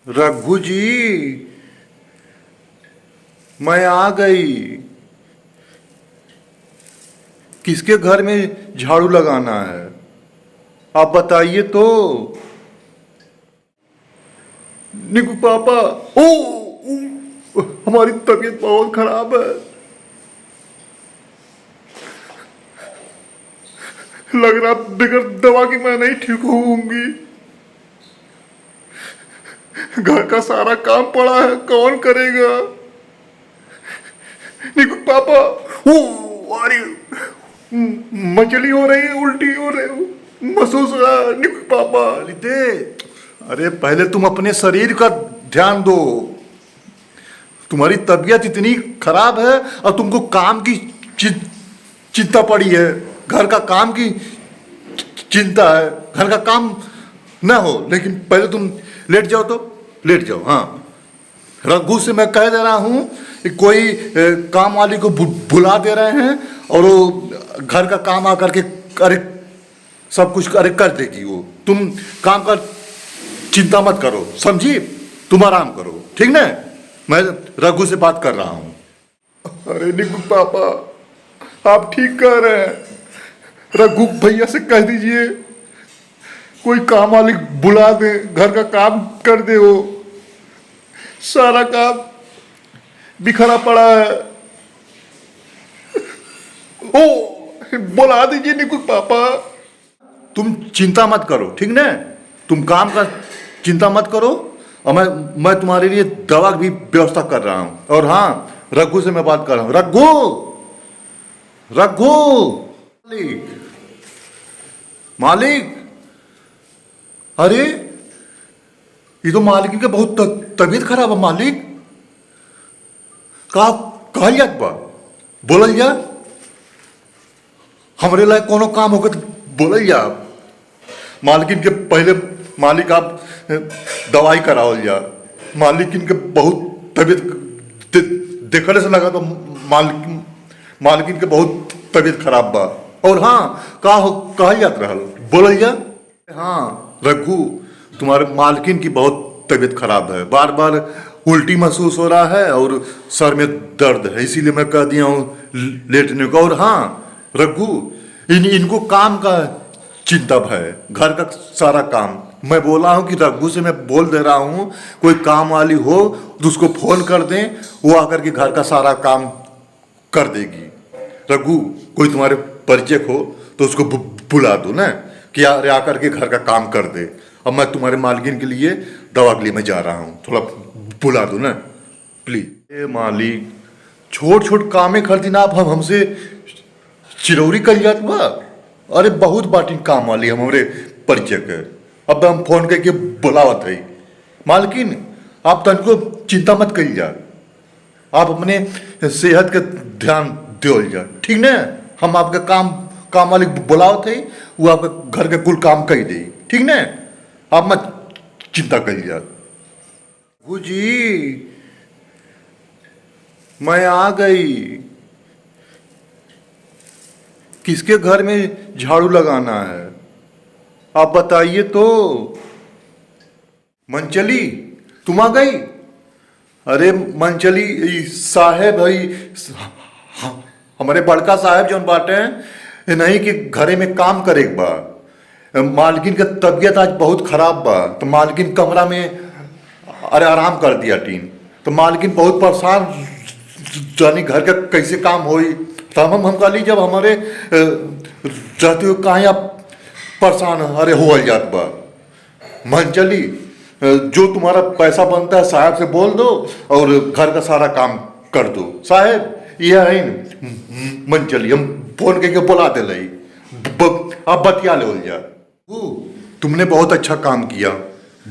रघु जी, मैं आ गई। किसके घर में झाड़ू लगाना है आप बताइए तो। निकू पापा, हमारी तबीयत बहुत खराब है। लग रहा बगैर दवा की मैं नहीं ठीक होऊंगी। घर का सारा काम पड़ा है, कौन करेगा। निकू पापा, अरे मचली हो रही है, उल्टी हो रही है, महसूस हो रहा है। निकू पापा दे। अरे पहले तुम अपने शरीर का ध्यान दो। तुम्हारी तबीयत इतनी खराब है और तुमको काम की चिंता पड़ी है। घर का काम की चिंता है। घर का काम ना हो, लेकिन पहले तुम लेट जाओ तो लेट जाओ। हाँ, रघु से मैं कह दे रहा हूँ कि कोई काम वाली को बुला दे रहे हैं और वो घर का काम आकर के अरे सब कुछ अरे कर देगी वो। तुम काम का चिंता मत करो, समझी। तुम आराम करो, ठीक ना। मैं रघु से बात कर रहा हूँ। अरे निकू पापा, आप ठीक कह रहे हैं। रघु भैया से कह दीजिए कोई काम वाली बुला दे, घर का काम कर दे। वो सारा काम बिखरा पड़ा है। ओ बुला दीजिए निकू पापा। तुम चिंता मत करो, ठीक ना। तुम काम का चिंता मत करो और मैं तुम्हारे लिए दवा की व्यवस्था कर रहा हूँ। और हाँ, रघु से मैं बात कर रहा हूँ। रघु, रघु, मालिक, मालिक। अरे ये तो मालिक के बहुत तबीयत खराब है। मालिक कहा जात बा, बोलल जा। हमरे लायक कोनो काम होगा तो बोलल जा। मालकिन के पहले मालिक आप दवाई करावल जा। मालिकिन के बहुत तबीयत देखने से लगा तो मालकिन के बहुत तबीयत खराब बा। और हाँ, कहा जात रहल, बोलल जा। हाँ रघु, तुम्हारे मालकिन की बहुत तबीयत खराब है। बार बार उल्टी महसूस हो रहा है और सर में दर्द है, इसीलिए मैं कह दिया हूँ लेटने को। और हाँ रघु, इनको काम का चिंता है, घर का सारा काम। मैं बोला हूँ कि रघु से मैं बोल दे रहा हूँ कोई काम वाली हो तो उसको फोन कर दें, वो आकर के घर का सारा काम कर देगी। रघु, कोई तुम्हारे परिचय हो तो उसको बुला दो ना, कि यार आकर के घर का काम कर दे। अब मैं तुम्हारे मालकिन के लिए दवा के लिए मैं जा रहा हूँ, थोड़ा बुला दो ना प्लीज। मालिक, छोट छोट कामें करती ना आप हमसे चिरौरी कर जात बा। अरे बहुत बाटी काम वाली हम हमारे परिचय के। अब हम फोन करके बुलावत है। मालकिन, आप तनको चिंता मत करिए जा। आप अपने सेहत का ध्यान दो जा, ठीक ना। हम आपका काम वाले बुलावत है, वो आपका घर के कुल काम कर दे, ठीक ना। आप मत चिंता करिए जा। जी, मैं आ गई। किसके घर में झाड़ू लगाना है आप बताइए तो। मनचली, तुम आ गई। अरे मनचली साहेब भाई, हमारे बड़का साहेब जो बाटे हैं नहीं कि घरे में काम करे बा। मालकिन का तबीयत आज बहुत खराब बा, तो मालकिन कमरा में अरे आराम कर दिया टीन। तो मालकिन बहुत परेशान जानी घर का कैसे काम होई। तब हम कहली जब हमारे रहते हो कहाँ आप परेशान अरे हो जात बा। मनचली, जो तुम्हारा पैसा बनता है साहब से बोल दो और घर का सारा काम कर दो। साहब यह है न मनचली, हम फोन करके बुला दे लई, अब बतिया ले जा। तुमने बहुत अच्छा काम किया,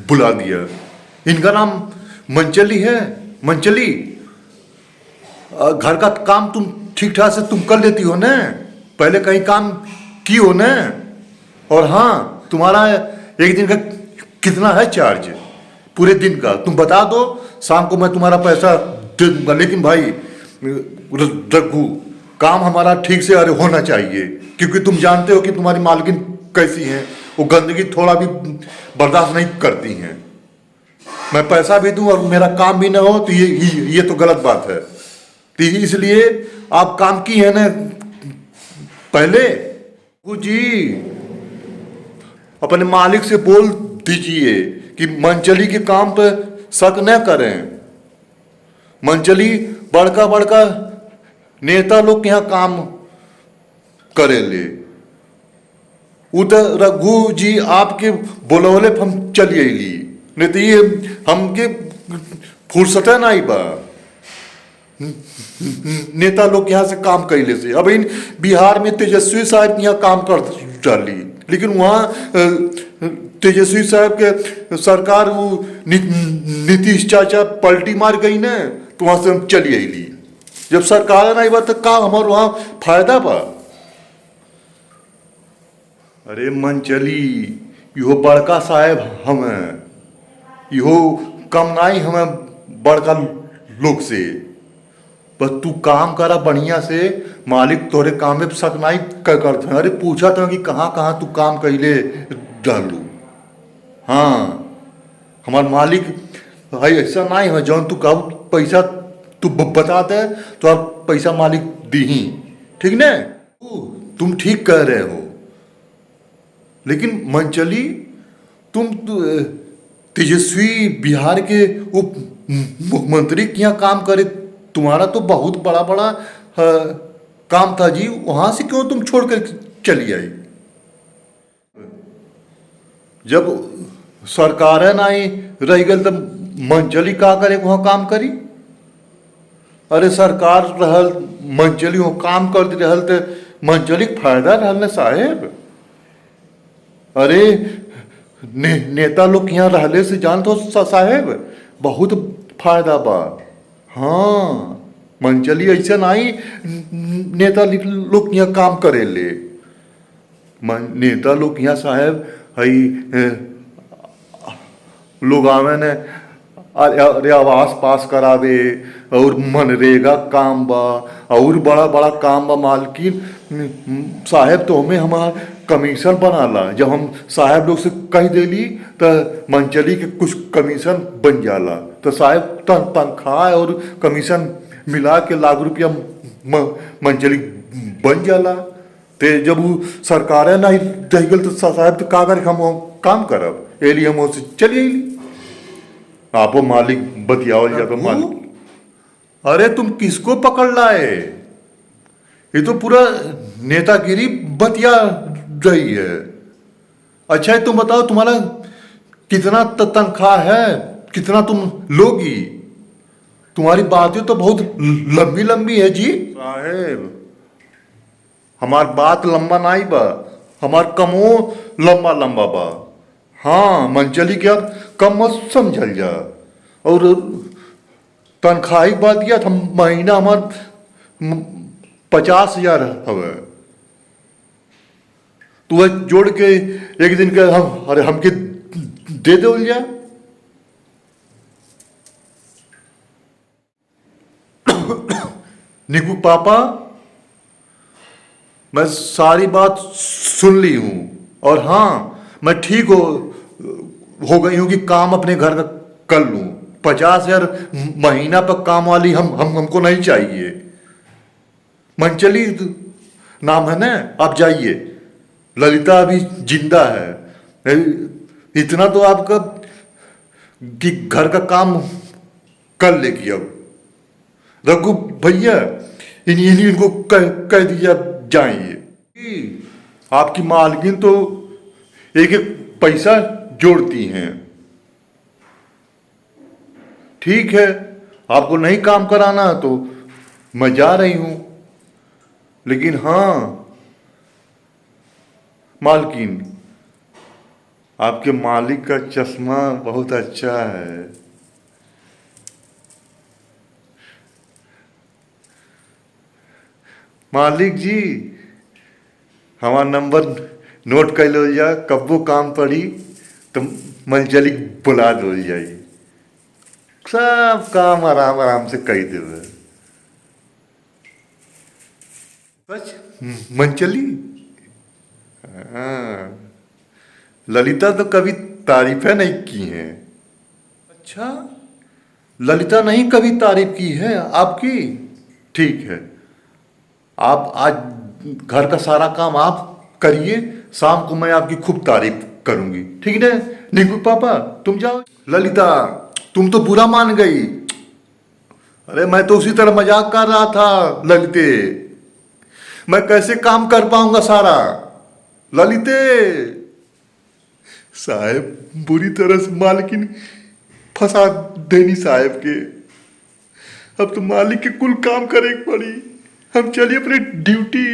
बुला दिया। इनका नाम मनचली है। मनचली, घर का काम तुम ठीक ठाक से तुम कर लेती हो ना, पहले कहीं काम की हो ना। और हाँ, तुम्हारा एक दिन का कितना है चार्ज पूरे दिन का, तुम बता दो, शाम को मैं तुम्हारा पैसा दे दूंगा। लेकिन भाई रघु, काम हमारा ठीक से अरे होना चाहिए, क्योंकि तुम जानते हो कि तुम्हारी मालकिन कैसी है, वो गंदगी थोड़ा भी बर्दाश्त नहीं करती हैं। मैं पैसा भी दूं और मेरा काम भी ना हो तो ये तो गलत बात है। तो इसलिए आप काम की है ना पहले। वो जी अपने मालिक से बोल दीजिए कि मंचली के काम पर शक न करें। मंचली बड़का बड़का नेता लोग के यहाँ काम करेले। उ तो रघु जी आपके बोलौले हम चलिए ली, नहीं तो ये हमके फुर्सत नहीं बा नेता लोग यहाँ से काम कैले से। अब इन बिहार में तेजस्वी साहब यहाँ काम कर डाली, लेकिन वहाँ तेजस्वी साहब के सरकार वो नीतीश चाचा पलटी मार गई ना, तो वहाँ से हम चली अली। जब सरकार नहीं बा तो का हमारे वहाँ फायदा बा। अरे मंचली इहो बड़का साहेब हमें, इहो कम नहीं हमें बड़का लोग से। बस तू काम करा बढ़िया से, मालिक तोरे काम में शक नहीं करते। अरे पूछा था कि कहाँ कहाँ तू काम कैले डालू। हाँ हमार मालिक भाई ऐसा नहीं है, जौन तू कब पैसा तू बता दे तो आप पैसा मालिक दी ही, ठीक न? तुम ठीक कह रहे हो, लेकिन मंचली तुम तेजस्वी बिहार के उप मुख्यमंत्री के यहाँ काम करे, तुम्हारा तो बहुत बड़ा बड़ा काम था जी। वहां से क्यों तुम छोड़ कर चली आई? जब सरकार नहीं रह गई तो मंचली का करे वहां काम करी? अरे सरकार रहल मंचली वो काम कर दी रहल तो मंचली फायदा रहल न साहेब। अरे नेता लोग यहाँ रहले से जान तो साहेब बहुत फायदा बा। हाँ मंचली ऐसा नहीं नेता लोग यहाँ काम करेले। नेता लोग यहाँ साहेब हई लोग आवे ने अरे आवास पास करावे और मनरेगा काम बा और बड़ा बड़ा काम बा। मालकिन साहेब तो हमें हमारा कमीशन बनाला। जब हम साहेब लोग से कह देली तो मंचली के कुछ कमीशन बन जाला, तो साहेब तनख्वाह और कमीशन मिला के लाख रुपया मंचली बन जाला। ते जब वो सरकार नहीं रह गई तो साहेब तो का कर हम काम करब, ये लिए हम उससे चली अली। आपो मालिक बतियावल जाता मालिक। अरे तुम किसको पकड़ लाए? ये तो पूरा नेतागिरी बतिया रही है। अच्छा है तुम बताओ तुम्हारा कितना तनख्वाह है, कितना तुम लोगी? तुम्हारी बातें तो बहुत लंबी लंबी है जी। साहेब हमार बात लंबा नहीं बा, हमार कमो लंबा लंबा बा। हाँ मंचली के अब कम मत समझल जा। और तनख्वाही बात दिया था महीना हमार 50,000 हवे। तो वह जोड़ के एक दिन के हम अरे हमके दे दो जा। निकू पापा मैं सारी बात सुन ली हूं, और हाँ मैं ठीक हो गई हूं कि काम अपने घर का कर लूं। 50,000 महीना पर काम वाली हमको नहीं चाहिए। मंचली नाम है ना, आप जाइए। ललिता अभी जिंदा है, इतना तो आपका कि घर का काम कर लेगी। अब रघु भैया इनको कह दिया जाइए। आपकी मालकिन तो एक एक पैसा जोड़ती हैं। ठीक है आपको नहीं काम कराना तो मैं जा रही हूं, लेकिन हाँ मालकिन आपके मालिक का चश्मा बहुत अच्छा है। मालिक जी हमारा नंबर नोट कर लो जा, कब्बो काम पड़ी तो मंचली बुला दो जाई, सब काम आराम आराम से कर देवे। सच मंचली? हाँ ललिता तो कभी तारीफें नहीं की हैं। अच्छा, ललिता नहीं कभी तारीफ की है आपकी? ठीक है, आप आज घर का सारा काम आप करिए, शाम को मैं आपकी खूब तारीफ करूंगी, ठीक है? निकू पापा तुम जाओ। ललिता, तुम तो बुरा मान गई। अरे मैं तो उसी तरह मजाक कर रहा था ललिते, मैं कैसे काम कर पाऊंगा सारा। ललिते साहब, बुरी तरह से मालकिन फंसा देनी साहब के। अब तो मालिक के कुल काम करे पड़ी। हम चलिए अपनी ड्यूटी